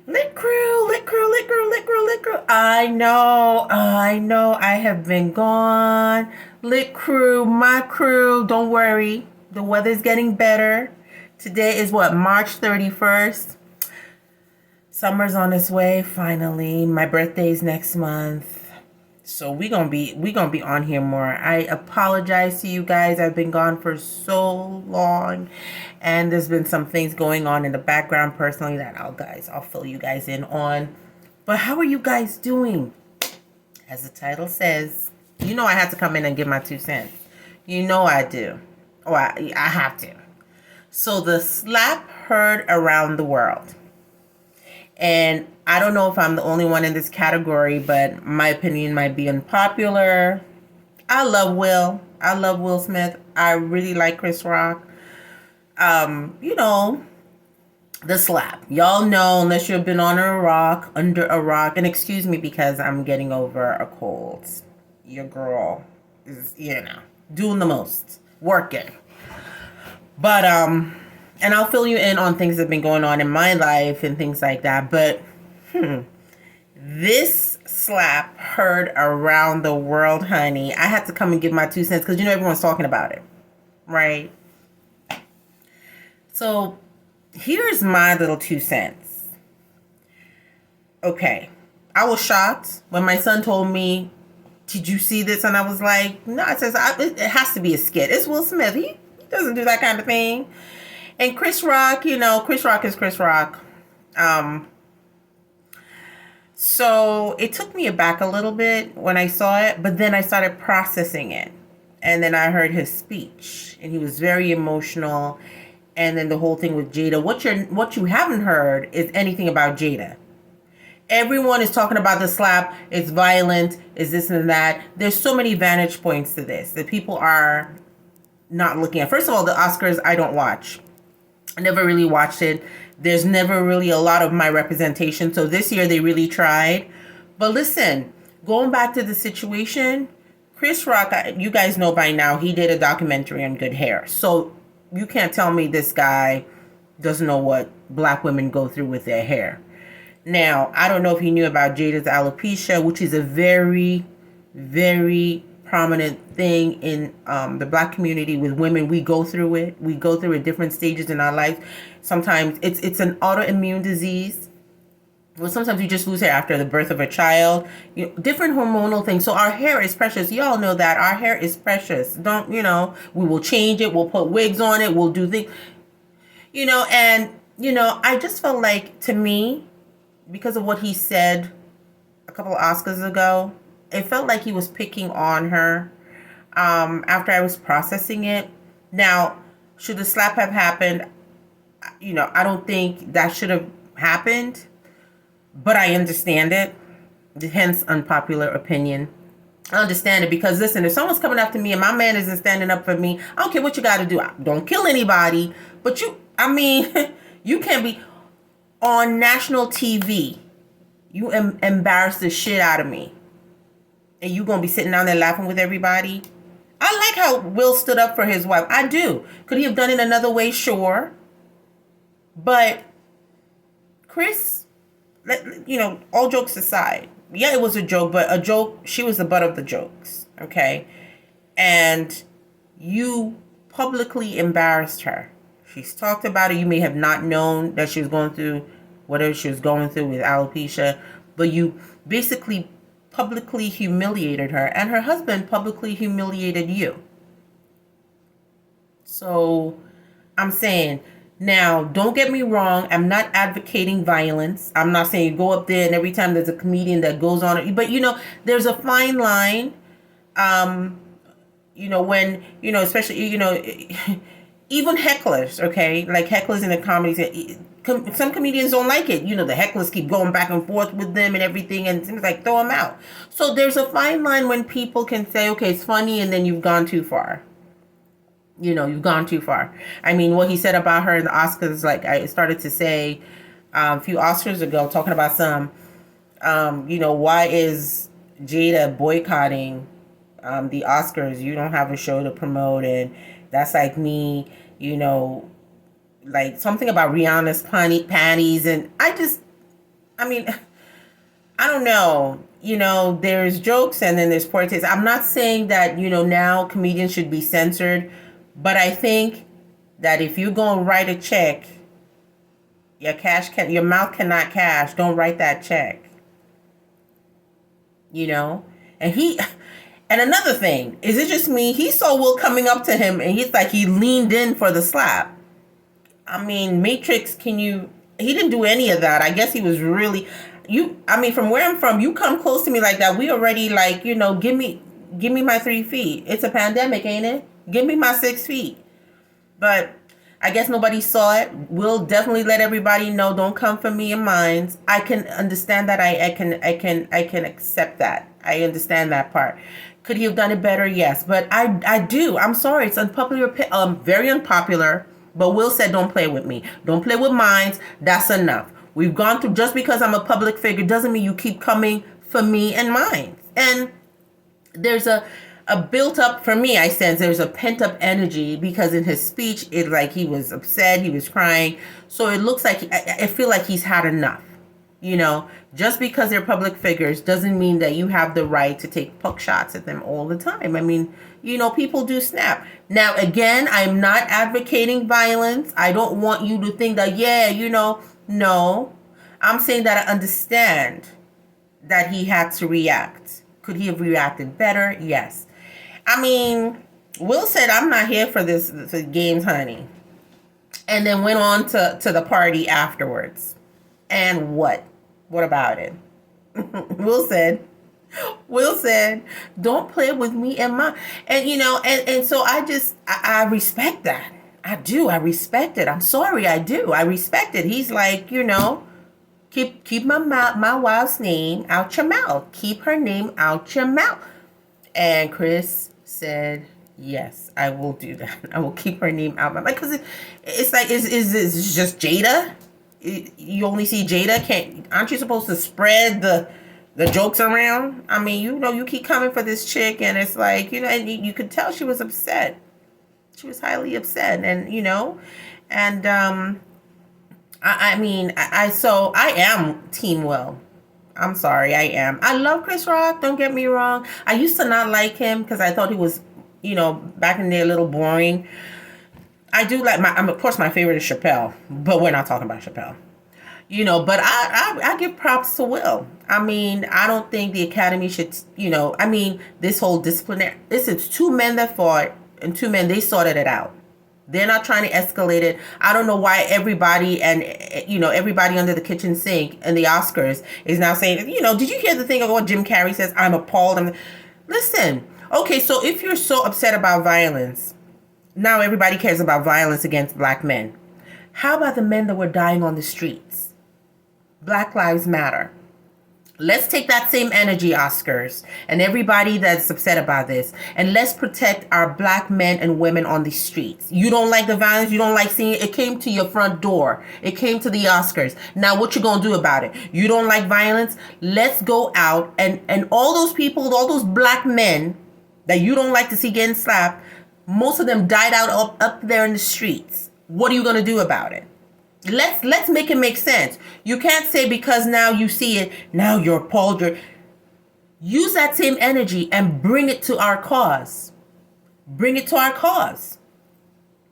Lit crew, lit crew, lit crew, lit crew, lit crew. I know. I have been gone. Lit crew, my crew. Don't worry. The weather's getting better. Today is what, March 31st. Summer's on its way, finally. My birthday's next month. So we gonna be on here more. I apologize to you guys. I've been gone for so long, and there's been some things going on in the background personally that I'll fill you guys in on. But how are you guys doing? As the title says, you know I had to come in and give my 2 cents. You know I do. Oh, I have to. So the slap heard around the world. And I don't know if I'm the only one in this category, but my opinion might be unpopular. I love Will. I love Will Smith. I really like Chris Rock. You know, the slap. Y'all know, unless you've been under a rock, and excuse me because I'm getting over a cold. Your girl is, doing the most. Working. But, and I'll fill you in on things that have been going on in my life and things like that. But this slap heard around the world, honey. I had to come and give my 2 cents because everyone's talking about it, right? So here's my little 2 cents. Okay, I was shocked when my son told me, "Did you see this?" And I was like, "No." It says it has to be a skit. It's Will Smith. He doesn't do that kind of thing. And Chris Rock, Chris Rock is Chris Rock. So it took me aback a little bit when I saw it, but then I started processing it. And then I heard his speech, and he was very emotional. And then the whole thing with Jada. What you haven't heard is anything about Jada. Everyone is talking about the slap. It's violent. Is this and that. There's so many vantage points to this that people are not looking at. First of all, the Oscars I don't watch. I never really watched it. There's never really a lot of my representation. So this year they really tried. But listen, going back to the situation, Chris Rock, you guys know by now, he did a documentary on good hair. So you can't tell me this guy doesn't know what black women go through with their hair. Now, I don't know if you knew about Jada's alopecia, which is a very, very prominent thing in the black community with women. We go through it. We go through it different stages in our life. Sometimes it's an autoimmune disease. Well, sometimes you just lose hair after the birth of a child. Different hormonal things. So our hair is precious. Y'all know that our hair is precious. We will change it. We'll put wigs on it. We'll do things. I just felt like, to me, because of what he said a couple of Oscars ago, it felt like he was picking on her after I was processing it. Now, should the slap have happened? I don't think that should have happened, but I understand it. Hence, unpopular opinion. I understand it because, listen, if someone's coming after me and my man isn't standing up for me, I don't care what you got to do. Don't kill anybody, but you can't be on national TV. You embarrass the shit out of me. And you gonna be sitting down there laughing with everybody? I like how Will stood up for his wife. I do. Could he have done it another way? Sure. But Chris, all jokes aside, yeah, it was a joke, but a joke, she was the butt of the jokes, okay? And you publicly embarrassed her. She's talked about it. You may have not known that she was going through whatever she was going through with alopecia, but you basically publicly humiliated her, and her husband publicly humiliated you. So I'm saying, now, don't get me wrong, I'm not advocating violence. I'm not saying go up there and every time there's a comedian that goes on it, but there's a fine line. When especially even hecklers, okay, like hecklers in the comedy. Some comedians don't like it. The hecklers keep going back and forth with them and everything, and things like throw them out. So there's a fine line when people can say, okay, it's funny, and then you've gone too far. You've gone too far. I mean, what he said about her in the Oscars, like I started to say a few Oscars ago, talking about why is Jada boycotting the Oscars? You don't have a show to promote, and that's like me, like something about Rihanna's panties, and I just I mean, I don't know. There's jokes and then there's poor taste. I'm not saying that, now comedians should be censored, but I think that if you're going to write a check, your mouth cannot cash. Don't write that check. And and another thing, is it just me? He saw Will coming up to him and he's like, he leaned in for the slap. I mean, Matrix, he didn't do any of that. I guess he was really, from where I'm from, you come close to me like that, we already like, give me my 3 feet. It's a pandemic, ain't it? Give me my 6 feet. But I guess nobody saw it. We'll definitely let everybody know. Don't come for me and mine. I can understand that. I can accept that. I understand that part. Could he have done it better? Yes. But I do. I'm sorry. It's unpopular. Very unpopular. But Will said, don't play with me. Don't play with mine. That's enough. We've gone through, just because I'm a public figure doesn't mean you keep coming for me and mine. And there's a built up, for me, I sense there's a pent up energy, because in his speech, it like he was upset, he was crying. So it looks like, I feel like he's had enough. Just because they're public figures doesn't mean that you have the right to take puck shots at them all the time. I mean, people do snap. Now, again, I'm not advocating violence. I don't want you to think that, no. I'm saying that I understand that he had to react. Could he have reacted better? Yes. I mean, Will said, I'm not here for the games, honey. And then went on to the party afterwards. And what? What about it? Will said, don't play with me and my, and and so I respect that. I do. I respect it. I'm sorry. I do. I respect it. He's like, keep my wife's name out your mouth. Keep her name out your mouth. And Chris said, yes, I will do that. I will keep her name out my mouth. Because it's like, is just Jada? You only see Jada? Aren't you supposed to spread the jokes around? I mean, you keep coming for this chick, and it's like, and you could tell she was upset. She was highly upset, and so I am Team Will. I'm sorry, I am. I love Chris Rock, don't get me wrong. I used to not like him because I thought he was, back in the day, a little boring. I do like of course, my favorite is Chappelle, but we're not talking about Chappelle. But I give props to Will. I mean, I don't think the Academy should, this whole disciplinary, this is 2 men that fought, and 2 men, they sorted it out. They're not trying to escalate it. I don't know why everybody everybody under the kitchen sink and the Oscars is now saying, did you hear the thing of what Jim Carrey says? I'm appalled. Listen, okay, so if you're so upset about violence, now everybody cares about violence against black men. How about the men that were dying on the streets? Black Lives Matter. Let's take that same energy, Oscars, and everybody that's upset about this, and let's protect our black men and women on the streets. You don't like the violence, you don't like seeing it. It came to your front door. It came to the Oscars. Now what you gonna do about it? You don't like violence? Let's go out and all those people, all those black men that you don't like to see getting slapped, most of them died out up there in the streets. What are you gonna do about it? Let's make it make sense. You can't say because now you see it, now you're appalled. Use that same energy and bring it to our cause. Bring it to our cause.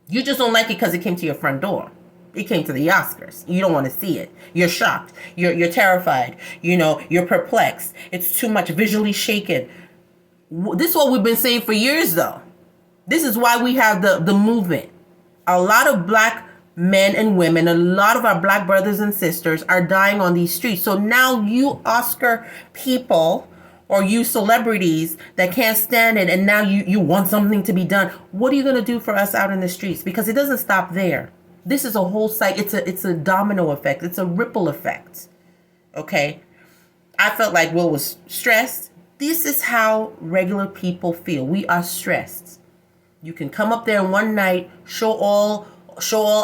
You just don't like it because it came to your front door. It came to the Oscars. You don't want to see it. You're shocked. You're terrified. You're perplexed. It's too much, visually shaken. This is what we've been saying for years, though. This is why we have the movement. A lot of black men and women, a lot of our black brothers and sisters are dying on these streets. So now you Oscar people or you celebrities that can't stand it, and now you want something to be done. What are you going to do for us out in the streets? Because it doesn't stop there. This is a whole cycle. It's a domino effect. It's a ripple effect. Okay? I felt like Will was stressed. This is how regular people feel. We are stressed. You can come up there in one night, show all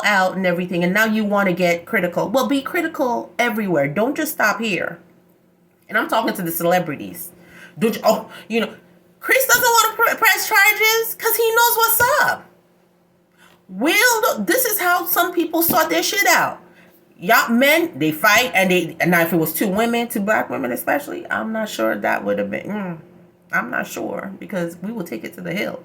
out and everything, and now you want to get critical. Well, be critical everywhere. Don't just stop here. And I'm talking to the celebrities. Chris doesn't want to press charges because he knows what's up. Will, this is how some people sort their shit out. y'all men, they fight, and now if it was two black women especially, I'm not sure that would have been. I'm not sure, because we will take it to the hill.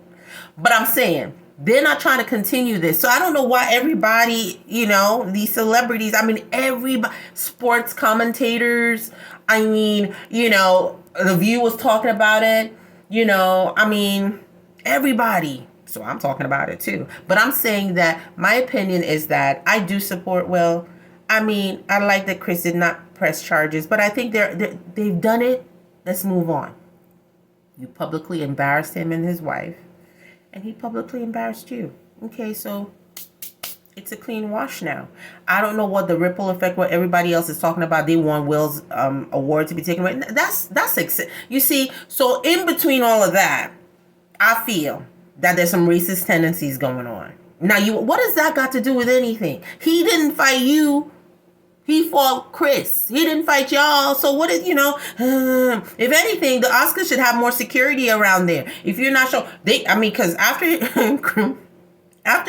But I'm saying they're not trying to continue this. So I don't know why everybody, these celebrities, I mean, everybody, sports commentators, I mean, The View was talking about it, I mean, everybody. So I'm talking about it too. But I'm saying that my opinion is that I do support Will. I mean, I like that Chris did not press charges, but I think they've done it. Let's move on. You publicly embarrassed him and his wife, and he publicly embarrassed you. Okay, so it's a clean wash now. I don't know what the ripple effect, what everybody else is talking about. They want Will's award to be taken away. That's you see. So in between all of that, I feel that there's some racist tendencies going on. Now, what does that got to do with anything? He didn't fight you. He fought Chris. He didn't fight y'all. So what is, if anything, the Oscars should have more security around there. If you're not sure, because after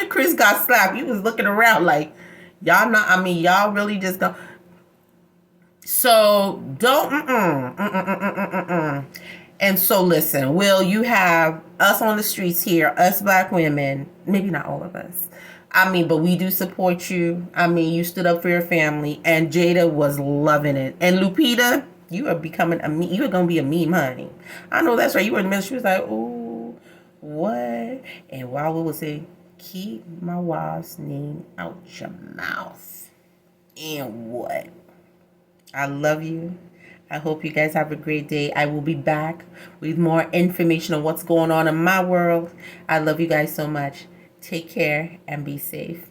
Chris got slapped, he was looking around like, y'all really just don't. So don't, And so listen, Will, you have us on the streets here, us black women, maybe not all of us. But we do support you. You stood up for your family, and Jada was loving it. And Lupita, you are becoming you are going to be a meme, honey. I know that's right. You were in the middle. She was like, ooh, what? And while we would say, keep my wife's name out your mouth. And what? I love you. I hope you guys have a great day. I will be back with more information on what's going on in my world. I love you guys so much. Take care and be safe.